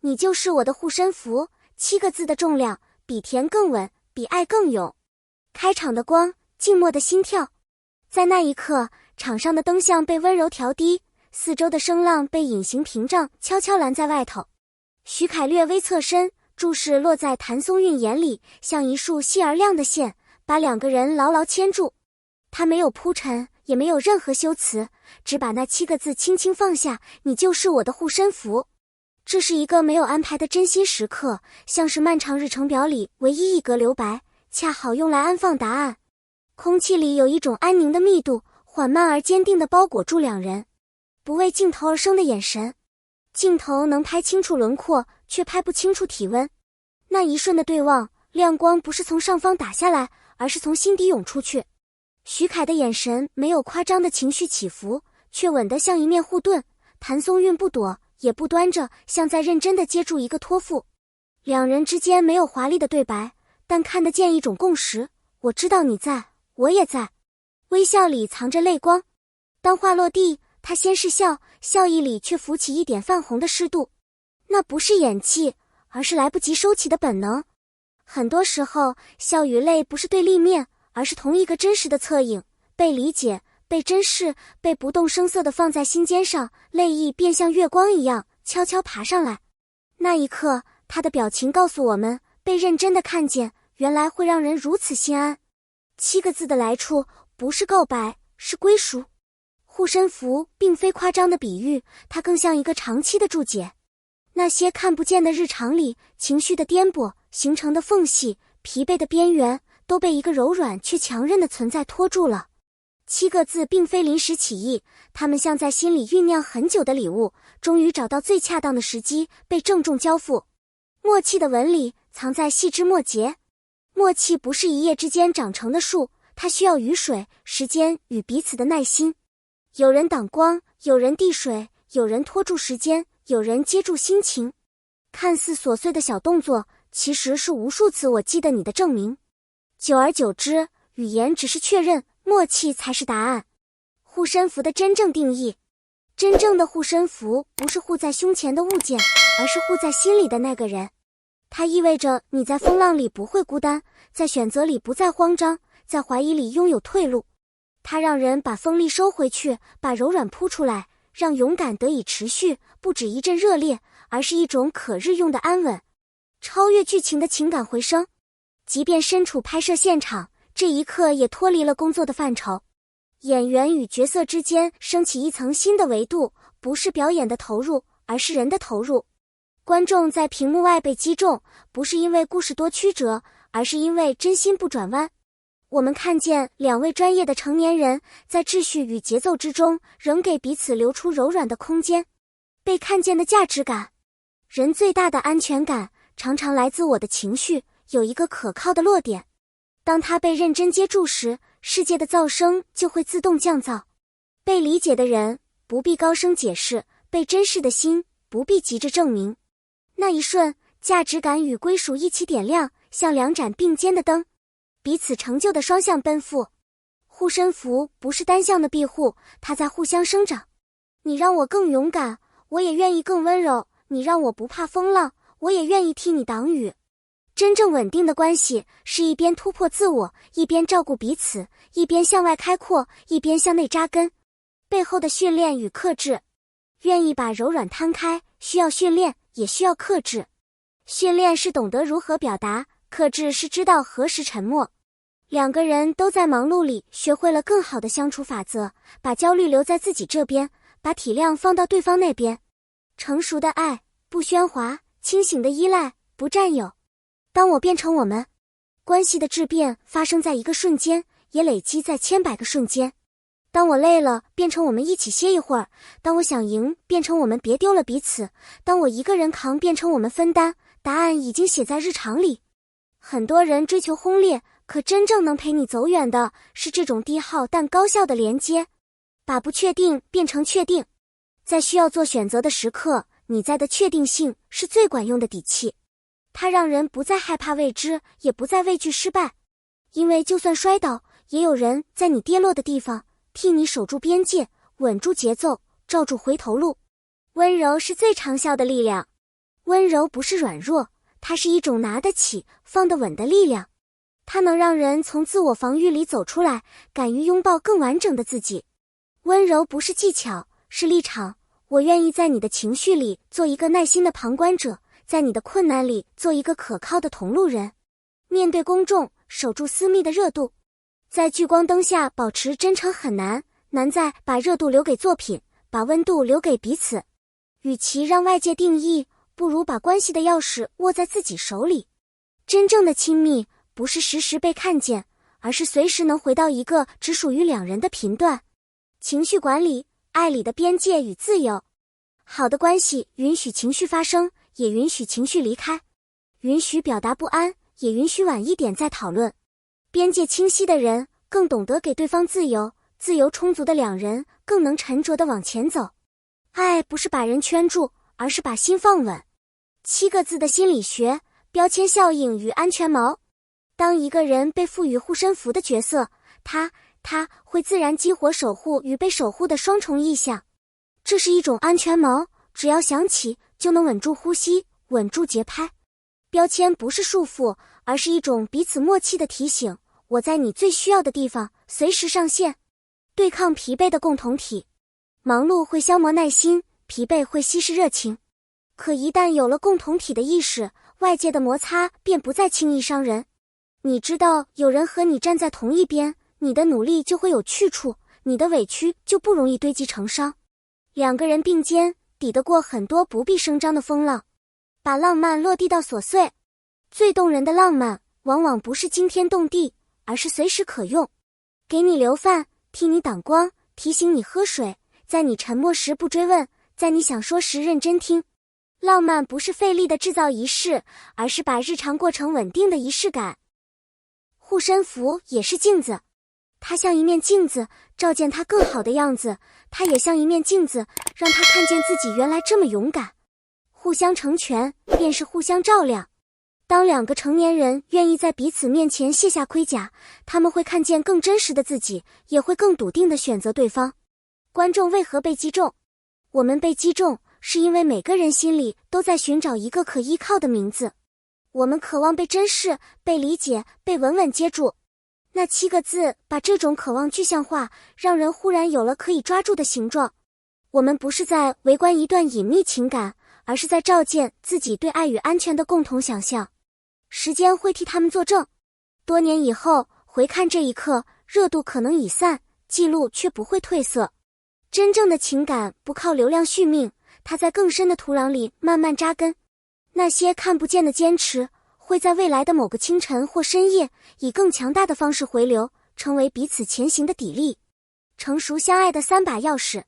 你就是我的护身符，7个字的重量，比甜更稳，比爱更勇。开场的光，静默的心跳。在那一刻，场上的灯像被温柔调低，四周的声浪被隐形屏障悄悄拦在外头。徐凯略微侧身，注视落在谭松韵眼里，像一束细而亮的线，把两个人牢牢牵住。他没有铺陈，也没有任何修辞，只把那7个字轻轻放下，你就是我的护身符。这是一个没有安排的真心时刻，像是漫长日程表里唯一一格留白，恰好用来安放答案。空气里有一种安宁的密度，缓慢而坚定地包裹住两人。不为镜头而生的眼神，镜头能拍清楚轮廓，却拍不清楚体温。那一瞬的对望，亮光不是从上方打下来，而是从心底涌出去。徐凯的眼神没有夸张的情绪起伏，却稳得像一面护盾。谭松韵不躲也不端着，像在认真地接住一个托付。两人之间没有华丽的对白，但看得见一种共识，我知道你在，我也在。微笑里藏着泪光。当话落地，他先是笑，笑意里却浮起一点泛红的湿度。那不是演技，而是来不及收起的本能。很多时候，笑与泪不是对立面，而是同一个真实的侧影，被理解，被珍视，被不动声色地放在心尖上，泪意便像月光一样悄悄爬上来。那一刻，他的表情告诉我们，被认真地看见，原来会让人如此心安。7个字的来处，不是告白，是归属。护身符并非夸张的比喻，它更像一个长期的注解。那些看不见的日常里，情绪的颠簸，形成的缝隙，疲惫的边缘，都被一个柔软却强韧的存在拖住了。7个字并非临时起意，它们像在心里酝酿很久的礼物，终于找到最恰当的时机，被郑重交付。默契的纹理藏在细枝末节。默契不是一夜之间长成的树，它需要雨水、时间与彼此的耐心。有人挡光，有人递水，有人拖住时间，有人接住心情。看似琐碎的小动作，其实是无数次我记得你的证明。久而久之，语言只是确认，默契才是答案。护身符的真正定义，真正的护身符不是护在胸前的物件，而是护在心里的那个人。它意味着你在风浪里不会孤单，在选择里不再慌张，在怀疑里拥有退路。它让人把锋利收回去，把柔软铺出来，让勇敢得以持续，不止一阵热烈，而是一种可日用的安稳，超越剧情的情感回声。即便身处拍摄现场，这一刻也脱离了工作的范畴。演员与角色之间升起一层新的维度，不是表演的投入，而是人的投入。观众在屏幕外被击中，不是因为故事多曲折，而是因为真心不转弯。我们看见2位专业的成年人在秩序与节奏之中，仍给彼此留出柔软的空间。被看见的价值感。人最大的安全感，常常来自我的情绪有一个可靠的落点。当它被认真接住时，世界的噪声就会自动降噪。被理解的人，不必高声解释；被珍视的心，不必急着证明。那一瞬，价值感与归属一起点亮，像2盏并肩的灯，彼此成就的双向奔赴。护身符不是单向的庇护，它在互相生长。你让我更勇敢，我也愿意更温柔；你让我不怕风浪，我也愿意替你挡雨。真正稳定的关系，是一边突破自我，一边照顾彼此，一边向外开阔，一边向内扎根。背后的训练与克制。愿意把柔软摊开，需要训练，也需要克制。训练是懂得如何表达，克制是知道何时沉默。2个人都在忙碌里学会了更好的相处法则，把焦虑留在自己这边，把体谅放到对方那边。成熟的爱，不喧哗；清醒的依赖，不占有。当我变成我们，关系的质变发生在一个瞬间，也累积在千百个瞬间。当我累了，变成我们一起歇一会儿；当我想赢，变成我们别丢了彼此；当我一个人扛，变成我们分担。答案已经写在日常里。很多人追求轰烈，可真正能陪你走远的是这种低耗但高效的连接。把不确定变成确定。在需要做选择的时刻，你在的确定性是最管用的底气。它让人不再害怕未知，也不再畏惧失败。因为就算摔倒，也有人在你跌落的地方替你守住边界，稳住节奏，罩住回头路。温柔是最长效的力量。温柔不是软弱，它是一种拿得起、放得稳的力量。它能让人从自我防御里走出来，敢于拥抱更完整的自己。温柔不是技巧，是立场。我愿意在你的情绪里做一个耐心的旁观者，在你的困难里做一个可靠的同路人。面对公众，守住私密的热度。在聚光灯下保持真诚很难，难在把热度留给作品，把温度留给彼此。与其让外界定义，不如把关系的钥匙握在自己手里。真正的亲密不是时时被看见，而是随时能回到一个只属于两人的频段。情绪管理，爱里的边界与自由。好的关系允许情绪发生，也允许情绪离开，允许表达不安，也允许晚一点再讨论。边界清晰的人更懂得给对方自由，自由充足的两人更能沉着地往前走。爱不是把人圈住，而是把心放稳。7个字的心理学，标签效应与安全锚。当一个人被赋予护身符的角色，他会自然激活守护与被守护的双重意象。这是一种安全锚，只要想起就能稳住呼吸，稳住节拍。标签不是束缚，而是一种彼此默契的提醒，我在你最需要的地方随时上线。对抗疲惫的共同体。忙碌会消磨耐心，疲惫会稀释热情。可一旦有了共同体的意识，外界的摩擦便不再轻易伤人。你知道有人和你站在同一边，你的努力就会有去处，你的委屈就不容易堆积成伤。两个人并肩，抵得过很多不必声张的风浪。把浪漫落地到琐碎。最动人的浪漫，往往不是惊天动地，而是随时可用。给你留饭，替你挡光，提醒你喝水，在你沉默时不追问，在你想说时认真听。浪漫不是费力的制造仪式，而是把日常过程稳定的仪式感。护身符也是镜子，它像一面镜子，照见他更好的样子，它也像一面镜子，让他看见自己原来这么勇敢。互相成全，便是互相照亮。当两个成年人愿意在彼此面前卸下盔甲，他们会看见更真实的自己，也会更笃定地选择对方。观众为何被击中？我们被击中，是因为每个人心里都在寻找一个可依靠的名字。我们渴望被珍视，被理解，被稳稳接住。那7个字把这种渴望具象化，让人忽然有了可以抓住的形状。我们不是在围观一段隐秘情感，而是在照见自己对爱与安全的共同想象。时间会替他们作证。多年以后，回看这一刻，热度可能已散，记录却不会褪色。真正的情感不靠流量续命，它在更深的土壤里慢慢扎根。那些看不见的坚持，会在未来的某个清晨或深夜，以更强大的方式回流，成为彼此前行的砥砺。成熟相爱的3把钥匙。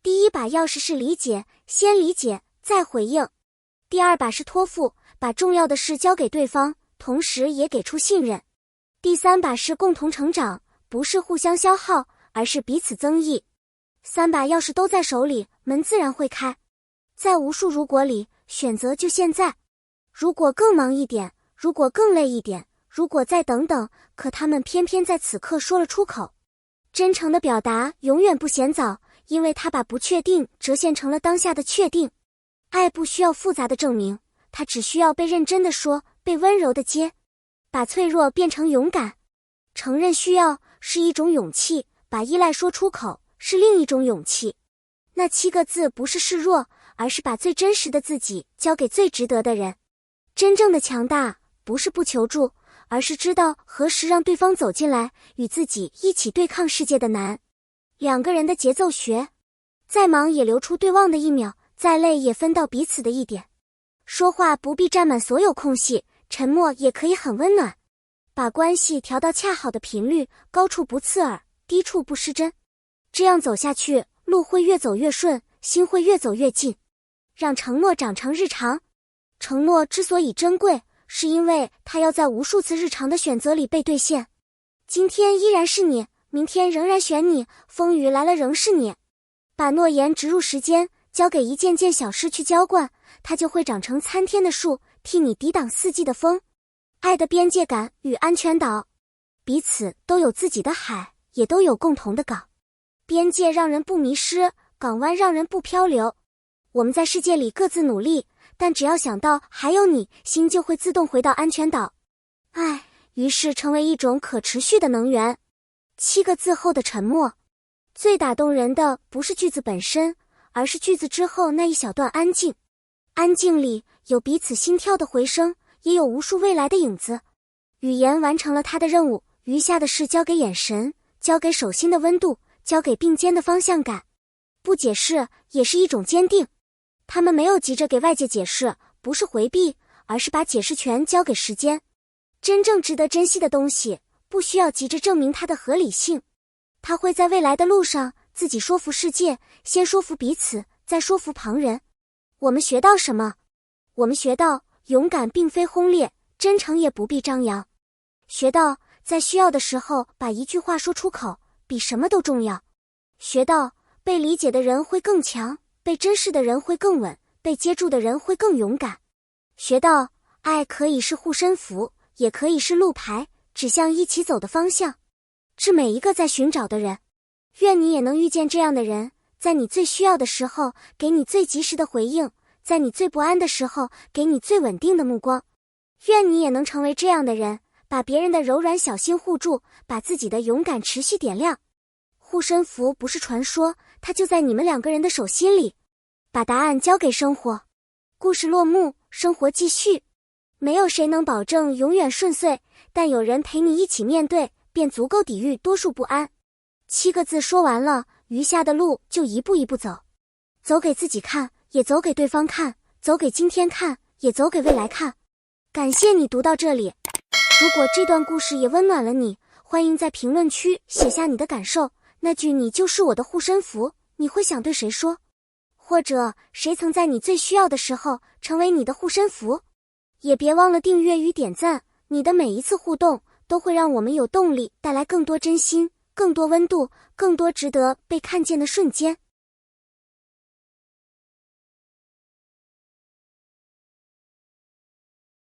第1把钥匙是理解，先理解，再回应。第2把是托付，把重要的事交给对方，同时也给出信任。第3把是共同成长，不是互相消耗，而是彼此增益。3把钥匙都在手里，门自然会开。在无数如果里，选择就现在。如果更忙一点，如果更累一点，如果再等等，可他们偏偏在此刻说了出口。真诚的表达永远不嫌早，因为它把不确定折现成了当下的确定。爱不需要复杂的证明，它只需要被认真的说，被温柔的接。把脆弱变成勇敢。承认需要是一种勇气，把依赖说出口是另一种勇气。那7个字不是示弱，而是把最真实的自己交给最值得的人。真正的强大不是不求助，而是知道何时让对方走进来，与自己一起对抗世界的难。两个人的节奏学。再忙也留出对望的1秒，再累也分到彼此的1点。说话不必占满所有空隙，沉默也可以很温暖。把关系调到恰好的频率，高处不刺耳，低处不失真。这样走下去，路会越走越顺，心会越走越近。让承诺长成日常。承诺之所以珍贵，是因为它要在无数次日常的选择里被兑现。今天依然是你，明天仍然选你，风雨来了仍是你。把诺言植入时间，交给一件件小事去浇灌，它就会长成参天的树，替你抵挡四季的风。爱的边界感与安全岛。彼此都有自己的海，也都有共同的港。边界让人不迷失，港湾让人不漂流。我们在世界里各自努力，但只要想到还有你，心就会自动回到安全岛。爱，于是成为一种可持续的能源。7个字后的沉默。最打动人的不是句子本身，而是句子之后那一小段安静。安静里有彼此心跳的回声，也有无数未来的影子。语言完成了它的任务，余下的事交给眼神，交给手心的温度，交给并肩的方向感。不解释也是一种坚定。他们没有急着给外界解释，不是回避，而是把解释权交给时间。真正值得珍惜的东西，不需要急着证明它的合理性。它会在未来的路上自己说服世界，先说服彼此，再说服旁人。我们学到什么？我们学到，勇敢并非轰烈，真诚也不必张扬。学到，在需要的时候把一句话说出口，比什么都重要。学到，被理解的人会更强，被珍视的人会更稳，被接住的人会更勇敢。学到，爱可以是护身符，也可以是路牌，指向一起走的方向。致每一个在寻找的人，愿你也能遇见这样的人，在你最需要的时候，给你最及时的回应，在你最不安的时候，给你最稳定的目光。愿你也能成为这样的人，把别人的柔软小心护住，把自己的勇敢持续点亮。护身符不是传说，它就在你们2个人的手心里。把答案交给生活。故事落幕，生活继续。没有谁能保证永远顺遂，但有人陪你一起面对，便足够抵御多数不安。7个字说完了，余下的路就一步一步走。走给自己看，也走给对方看，走给今天看，也走给未来看。感谢你读到这里。如果这段故事也温暖了你，欢迎在评论区写下你的感受。那句你就是我的护身符，你会想对谁说？或者谁曾在你最需要的时候成为你的护身符？也别忘了订阅与点赞，你的每一次互动都会让我们有动力带来更多真心，更多温度，更多值得被看见的瞬间。